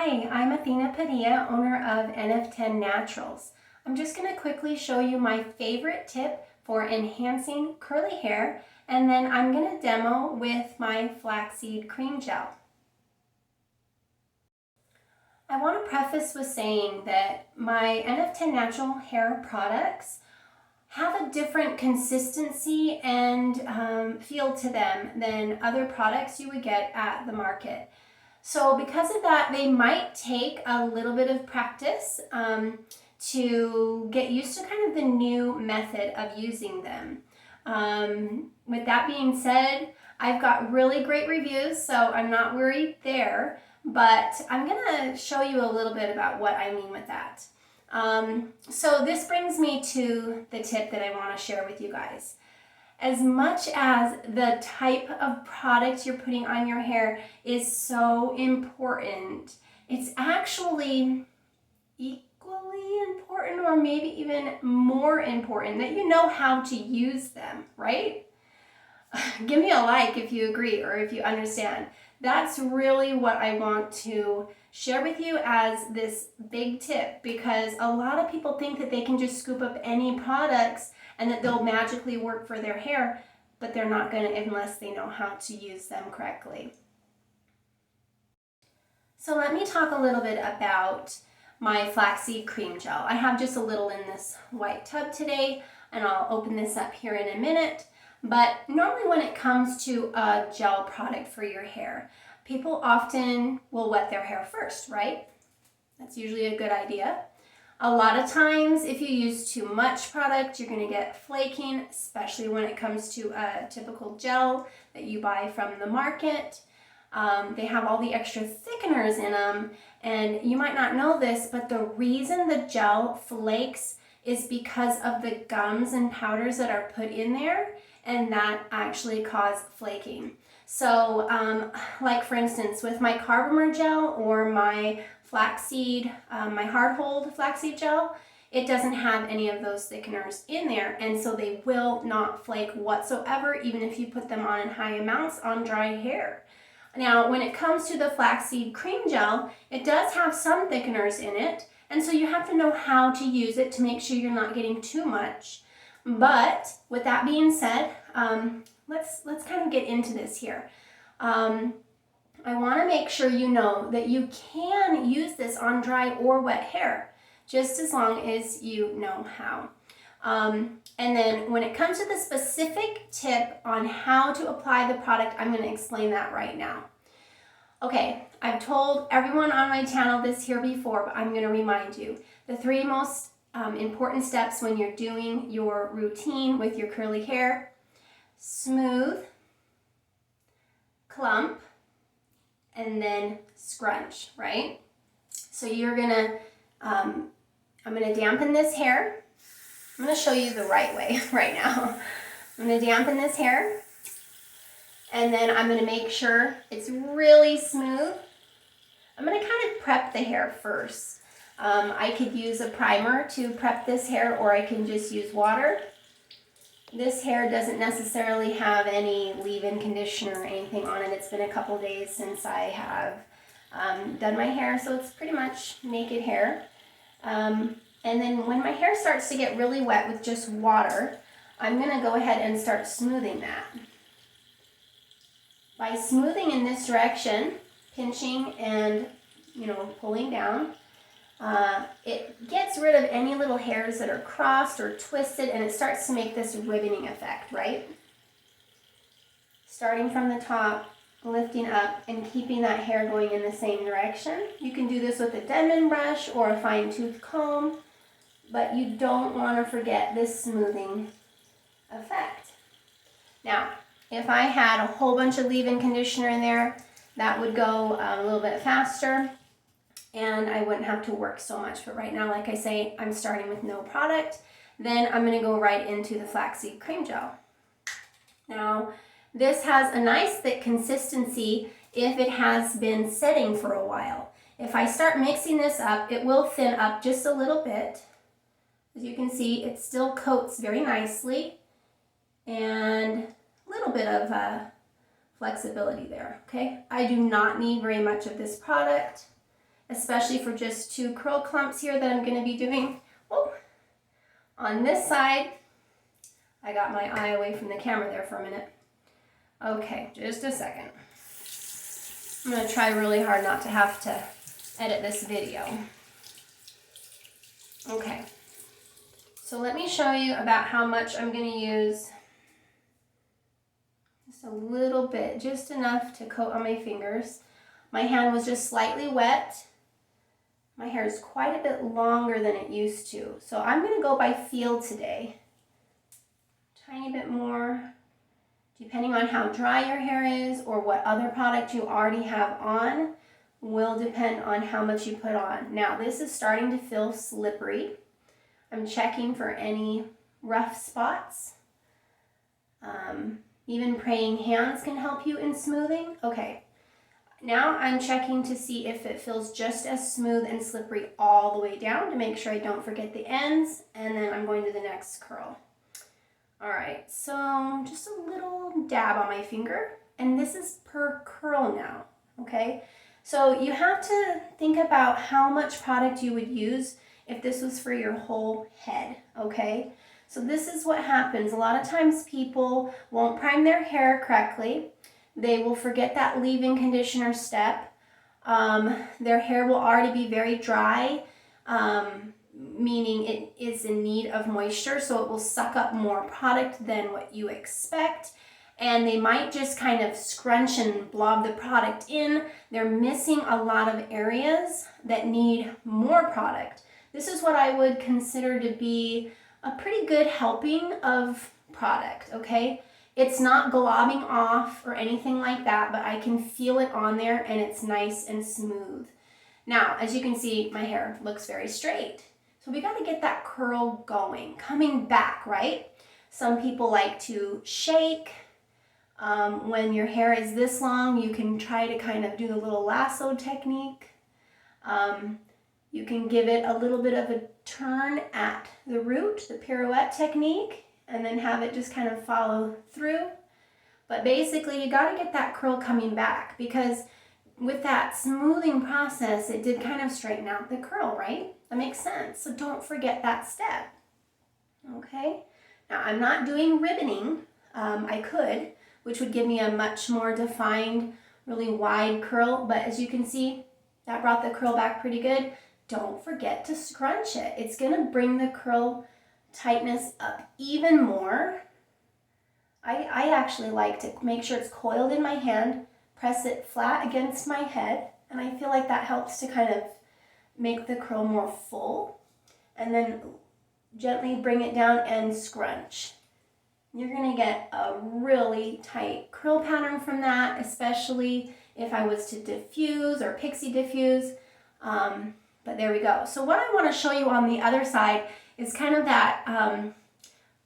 Hi, I'm Athena Padilla, owner of Nf10 Naturals. I'm just going to quickly show you my favorite tip for enhancing curly hair, and then I'm going to demo with my flaxseed cream gel. I want to preface with saying that my Nf10 Natural hair products have a different consistency and feel to them than other products you would get at the market. So because of that, they might take a little bit of practice to get used to kind of the new method of using them. With that being said, I've got really great reviews, so I'm not worried there, but I'm gonna show you a little bit about what I mean with that. So this brings me to the tip that I want to share with you guys. As much as the type of product you're putting on your hair is so important, it's actually equally important, or maybe even more important, that you know how to use them, right? Give me a like if you agree or if you understand. That's really what I want to share with you as this big tip, because a lot of people think that they can just scoop up any products and that they'll magically work for their hair, but they're not going to unless they know how to use them correctly. So let me talk a little bit about my flaxseed cream gel. I have just a little in this white tub today, and I'll open this up here in a minute. But normally when it comes to a gel product for your hair, people often will wet their hair first, right? That's usually a good idea. A lot of times, if you use too much product, you're going to get flaking, especially when it comes to a typical gel that you buy from the market. They have all the extra thickeners in them, and you might not know this, but the reason the gel flakes is because of the gums and powders that are put in there, and that actually cause flaking. So, like for instance, with my carbomer gel or my flaxseed, my hard hold flaxseed gel, it doesn't have any of those thickeners in there, and so they will not flake whatsoever, even if you put them on in high amounts on dry hair. Now, when it comes to the flaxseed cream gel, it does have some thickeners in it, and so you have to know how to use it to make sure you're not getting too much. But with that being said, let's kind of get into this here. I want to make sure you know that you can use this on dry or wet hair, just as long as you know how. And then when it comes to the specific tip on how to apply the product, I'm going to explain that right now. Okay, I've told everyone on my channel this here before, but I'm going to remind you. The three most important steps when you're doing your routine with your curly hair: smooth, clump, and then scrunch, right? So you're gonna, I'm gonna dampen this hair. I'm gonna show you the right way right now. I'm gonna dampen this hair, and then I'm gonna make sure it's really smooth. I'm gonna kind of prep the hair first. I could use a primer to prep this hair, or I can just use water. This hair doesn't necessarily have any leave-in conditioner or anything on it. It's been a couple days since I have done my hair, so it's pretty much naked hair. And then when my hair starts to get really wet with just water, I'm going to go ahead and start smoothing that. By smoothing in this direction, pinching and, pulling down, it gets rid of any little hairs that are crossed or twisted, and it starts to make this ribboning effect, right? Starting from the top, lifting up, and keeping that hair going in the same direction. You can do this with a Denman brush or a fine-tooth comb, but you don't want to forget this smoothing effect. Now, if I had a whole bunch of leave-in conditioner in there, that would go a little bit faster, and I wouldn't have to work so much. But right now, like I say, I'm starting with no product. Then I'm going to go right into the flaxseed cream gel. Now, this has a nice thick consistency if it has been setting for a while. If I start mixing this up, it will thin up just a little bit. As you can see, it still coats very nicely, and a little bit of flexibility there, okay? I do not need very much of this product. especially for just 2 curl clumps here that I'm going to be doing. Oh, on this side, I got my eye away from the camera there for a minute. Okay, just a second. I'm going to try really hard not to have to edit this video. Okay, so let me show you about how much I'm going to use. Just a little bit, just enough to coat on my fingers. My hand was just slightly wet. My hair is quite a bit longer than it used to, so I'm going to go by feel today. Tiny bit more, depending on how dry your hair is or what other product you already have on, will depend on how much you put on. Now, this is starting to feel slippery. I'm checking for any rough spots. Even praying hands can help you in smoothing. Okay, now I'm checking to see if it feels just as smooth and slippery all the way down to make sure I don't forget the ends, and then I'm going to the next curl. All right, so just a little dab on my finger, and this is per curl now, okay? So you have to think about how much product you would use if this was for your whole head, okay? So this is what happens. A lot of times people won't prime their hair correctly. They will forget that leave-in conditioner step. Their hair will already be very dry, meaning it is in need of moisture, so it will suck up more product than what you expect. And they might just kind of scrunch and blob the product in. They're missing a lot of areas that need more product. This is what I would consider to be a pretty good helping of product, okay? It's not globbing off or anything like that, but I can feel it on there and it's nice and smooth. Now, as you can see, my hair looks very straight. So we got to get that curl going, coming back, right? Some people like to shake. When your hair is this long, you can try to kind of do the little lasso technique. You can give it a little bit of a turn at the root, the pirouette technique, and then have it just kind of follow through. But basically, you got to get that curl coming back, because with that smoothing process, it did kind of straighten out the curl, right? That makes sense. So don't forget that step. Okay? Now, I'm not doing ribboning. I could, which would give me a much more defined, really wide curl. But as you can see, that brought the curl back pretty good. Don't forget to scrunch it. It's going to bring the curl tightness up even more. I actually like to make sure it's coiled in my hand, press it flat against my head, and I feel like that helps to kind of make the curl more full. And then gently bring it down and scrunch. You're going to get a really tight curl pattern from that, especially if I was to diffuse or pixie diffuse. But there we go. So what I want to show you on the other side is kind of that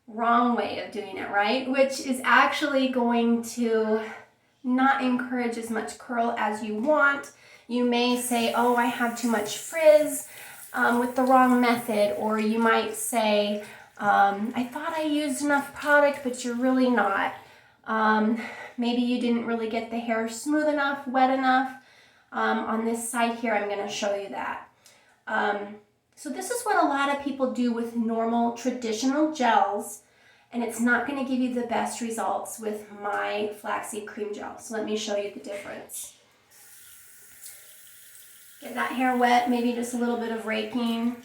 wrong way of doing it, right? Which is actually going to not encourage as much curl as you want. You may say, oh, I have too much frizz with the wrong method. Or you might say, I thought I used enough product, but you're really not. Maybe you didn't really get the hair smooth enough, wet enough. On this side here, I'm going to show you that. So this is what a lot of people do with normal traditional gels, and it's not going to give you the best results with my flaxseed cream gel. So let me show you the difference. Get that hair wet, maybe just a little bit of raking.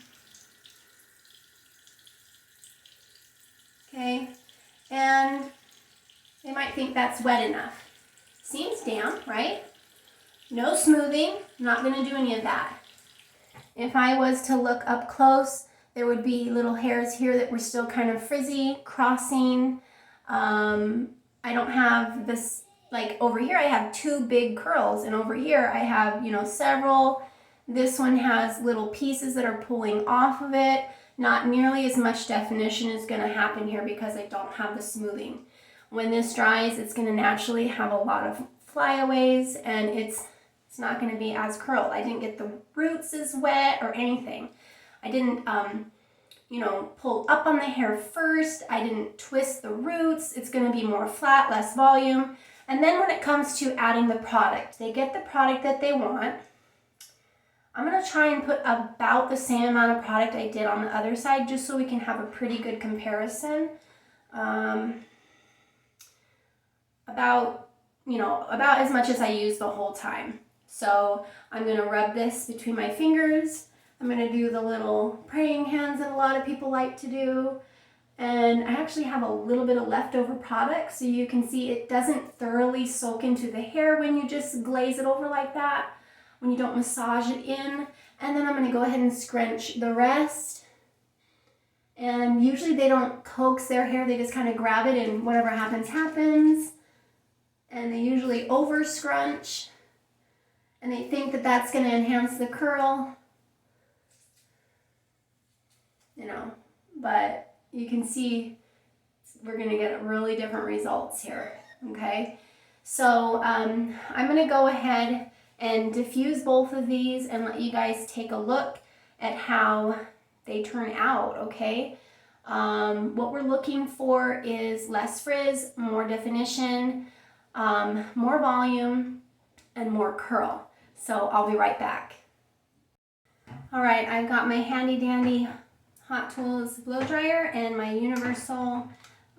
Okay, and they might think that's wet enough. Seems damp, right? No smoothing, not going to do any of that. If I was to look up close, there would be little hairs here that were still kind of frizzy, crossing. I don't have this, like over here I have 2 big curls, and over here I have, several. This one has little pieces that are pulling off of it. Not nearly as much definition is going to happen here because I don't have the smoothing. When this dries, it's going to naturally have a lot of flyaways, and it's not going to be as curled. I didn't get the roots as wet or anything. I didn't, pull up on the hair first. I didn't twist the roots. It's going to be more flat, less volume. And then when it comes to adding the product, they get the product that they want. I'm going to try and put about the same amount of product I did on the other side, just so we can have a pretty good comparison. About as much as I use the whole time. So I'm going to rub this between my fingers. I'm going to do the little praying hands that a lot of people like to do. And I actually have a little bit of leftover product, so you can see it doesn't thoroughly soak into the hair when you just glaze it over like that, when you don't massage it in. And then I'm going to go ahead and scrunch the rest. And usually they don't coax their hair, they just kind of grab it and whatever happens, happens. And they usually over scrunch, and they think that that's going to enhance the curl, but you can see we're going to get really different results here. Okay, so I'm going to go ahead and diffuse both of these and let you guys take a look at how they turn out. Okay, what we're looking for is less frizz, more definition, more volume, and more curl. So I'll be right back. All right, I've got my handy dandy Hot Tools blow dryer and my universal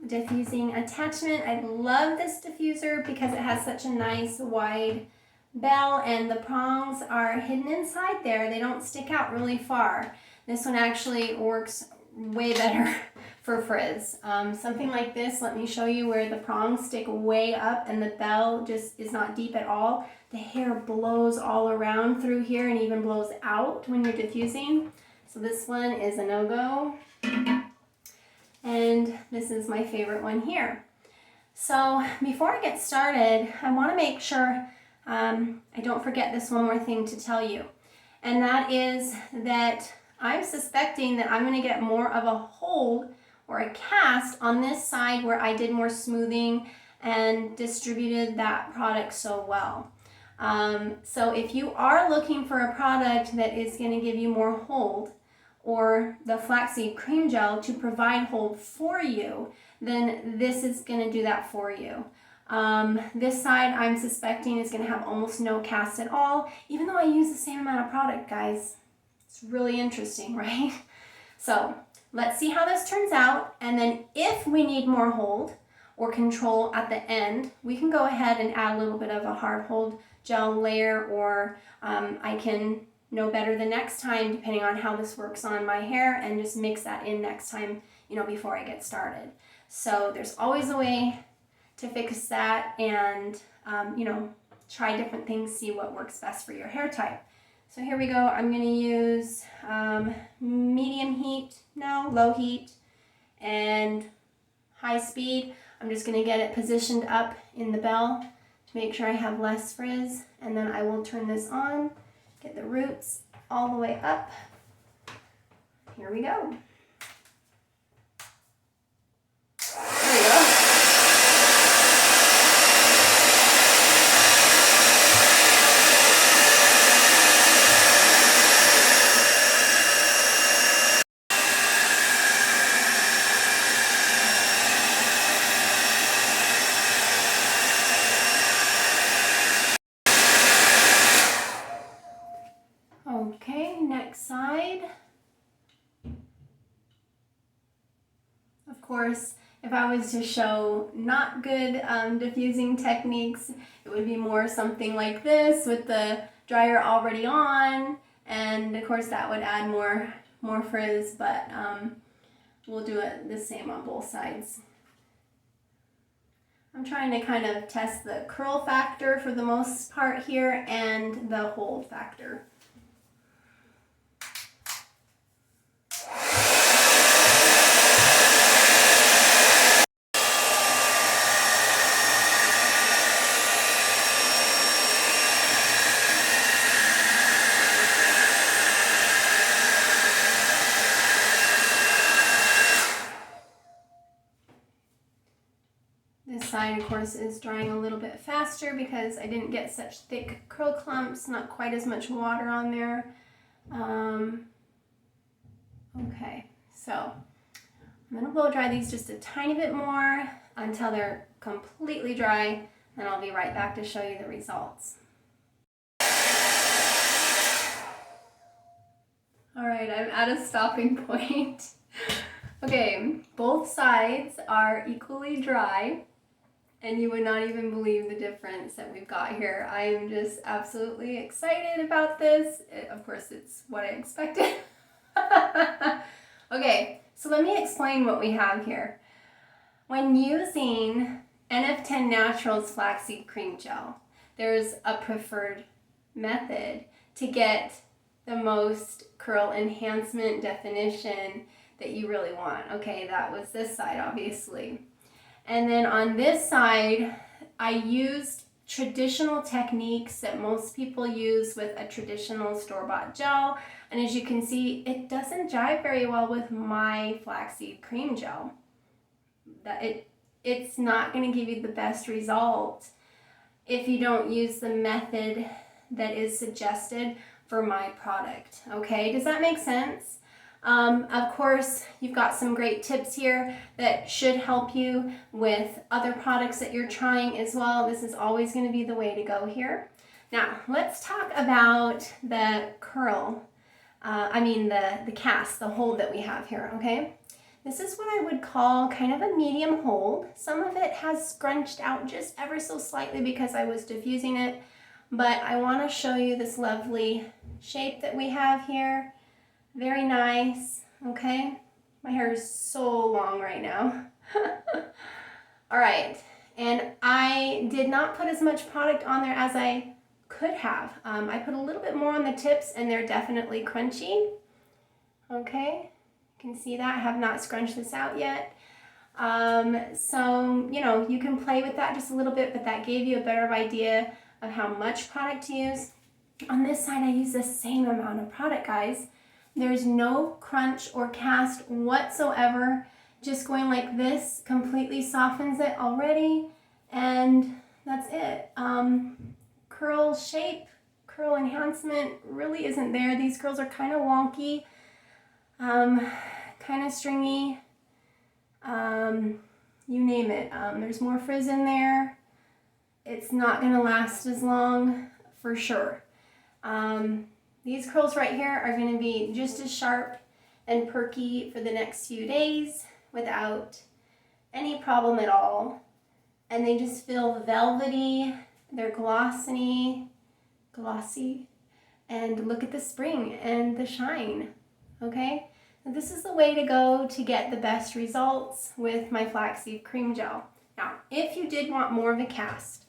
diffusing attachment. I love this diffuser because it has such a nice wide bell and the prongs are hidden inside there. They don't stick out really far. This one actually works way better for frizz. Something like this, let me show you where the prongs stick way up and the bell just is not deep at all. The hair blows all around through here and even blows out when you're diffusing. So this one is a no-go. And this is my favorite one here. So before I get started, I want to make sure I don't forget this one more thing to tell you. And that is that I'm suspecting that I'm going to get more of a hold or a cast on this side where I did more smoothing and distributed that product so well. So if you are looking for a product that is going to give you more hold, or the flaxseed cream gel to provide hold for you, then this is going to do that for you. This side I'm suspecting is going to have almost no cast at all, even though I use the same amount of product, guys. It's really interesting, right? So let's see how this turns out, and then if we need more hold or control at the end, we can go ahead and add a little bit of a hard hold gel layer, or I can know better the next time depending on how this works on my hair and just mix that in next time, before I get started. So there's always a way to fix that and, try different things, see what works best for your hair type. So here we go. I'm going to use low heat, and high speed. I'm just going to get it positioned up in the bell to make sure I have less frizz, and then I will turn this on, get the roots all the way up. Here we go. There we go. Okay, next side. Of course, if I was to show not good diffusing techniques, it would be more something like this with the dryer already on, and of course that would add more frizz, but we'll do it the same on both sides. I'm trying to kind of test the curl factor for the most part here and the hold factor. This side, of course, is drying a little bit faster because I didn't get such thick curl clumps, not quite as much water on there. Okay, so I'm going to blow dry these just a tiny bit more until they're completely dry, and I'll be right back to show you the results. right, I'm at a stopping point. Okay, both sides are equally dry, and you would not even believe the difference that we've got here. I am just absolutely excited about this. Of course, it's what I expected. Okay, so let me explain what we have here. When using Nf10 Naturals Flaxseed Cream Gel, there's a preferred method to get the most curl enhancement definition that you really want. Okay, that was this side, obviously. And then on this side, I used traditional techniques that most people use with a traditional store-bought gel. And as you can see, it doesn't jive very well with my flaxseed cream gel. It's not going to give you the best result if you don't use the method that is suggested for my product. Okay, does that make sense? Of course, you've got some great tips here that should help you with other products that you're trying as well. This is always going to be the way to go here. Now, let's talk about the curl, the cast, the hold that we have here, okay? This is what I would call kind of a medium hold. Some of it has scrunched out just ever so slightly because I was diffusing it, but I want to show you this lovely shape that we have here. Very nice, okay? My hair is so long right now. All right, and I did not put as much product on there as I could have. I put a little bit more on the tips and they're definitely crunchy. Okay, you can see that. I have not scrunched this out yet. So, you know, you can play with that just a little bit, but that gave you a better idea of how much product to use. On this side, I use the same amount of product, guys. There's no crunch or cast whatsoever. Just going like this completely softens it already, and that's it. Curl shape, curl enhancement really isn't there. These curls are kind of wonky, kind of stringy, you name it. There's more frizz in there. It's not going to last as long for sure. These curls right here are going to be just as sharp and perky for the next few days without any problem at all. And they just feel velvety, they're glossy, and look at the spring and the shine, okay? So this is the way to go to get the best results with my flaxseed cream gel. Now, if you did want more of a cast,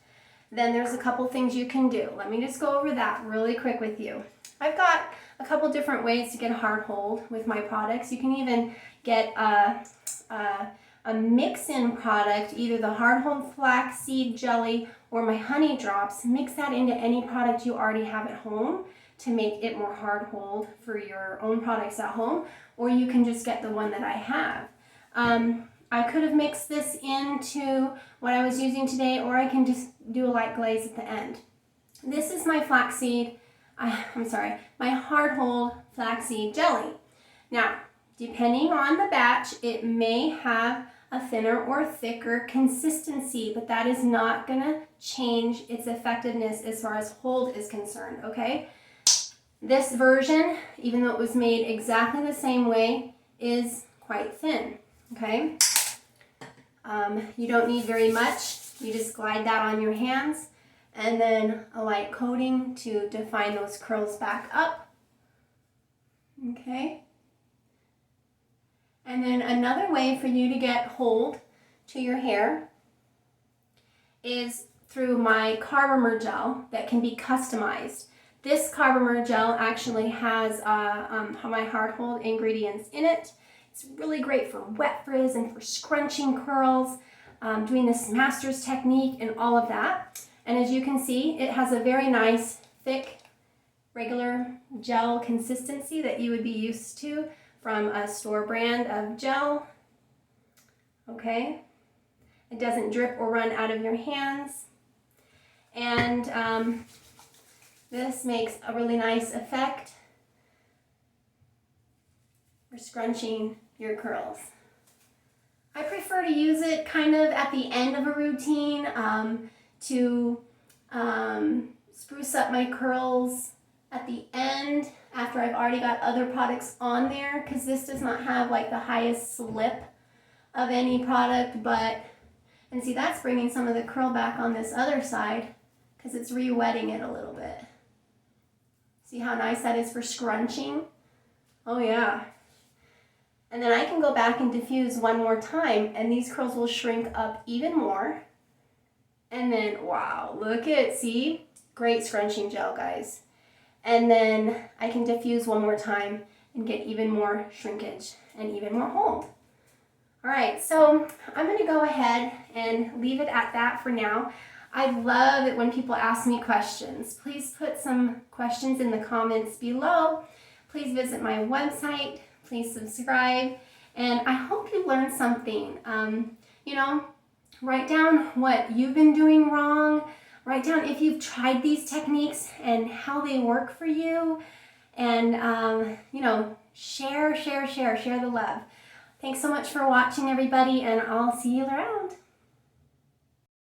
then there's a couple things you can do. Let me just go over that really quick with you. I've got a couple different ways to get a hard hold with my products. You can even get a mix-in product, either the hard hold flaxseed jelly or my honey drops. Mix that into any product you already have at home to make it more hard hold for your own products at home, or you can just get the one that I have. I could have mixed this into what I was using today, or I can just do a light glaze at the end. This is my my hard hold flaxseed jelly. Now, depending on the batch, it may have a thinner or thicker consistency, but that is not gonna change its effectiveness as far as hold is concerned, okay? This version, even though it was made exactly the same way, is quite thin, okay? You don't need very much. You just glide that on your hands, and then a light coating to define those curls back up, okay? And then another way for you to get hold to your hair is through my carbomer gel that can be customized. This carbomer gel actually has my hard hold ingredients in it. It's really great for wet frizz and for scrunching curls, doing this master's technique and all of that. And as you can see, it has a very nice, thick, regular gel consistency that you would be used to from a store brand of gel. Okay? It doesn't drip or run out of your hands. And this makes a really nice effect for scrunching your curls. I prefer to use it kind of at the end of a routine to spruce up my curls at the end after I've already got other products on there, because this does not have like the highest slip of any product, and see, that's bringing some of the curl back on this other side because it's re-wetting it a little bit. See how nice that is for scrunching? Oh yeah. And then I can go back and diffuse one more time and these curls will shrink up even more. And then, wow, look at, see? Great scrunching gel, guys. And then I can diffuse one more time and get even more shrinkage and even more hold. All right, so I'm gonna go ahead and leave it at that for now. I love it when people ask me questions. Please put some questions in the comments below. Please visit my website, please subscribe, and I hope you learned something. You know, write down what you've been doing wrong. Write down if you've tried these techniques and how they work for you. And, you know, share the love. Thanks so much for watching, everybody, and I'll see you around.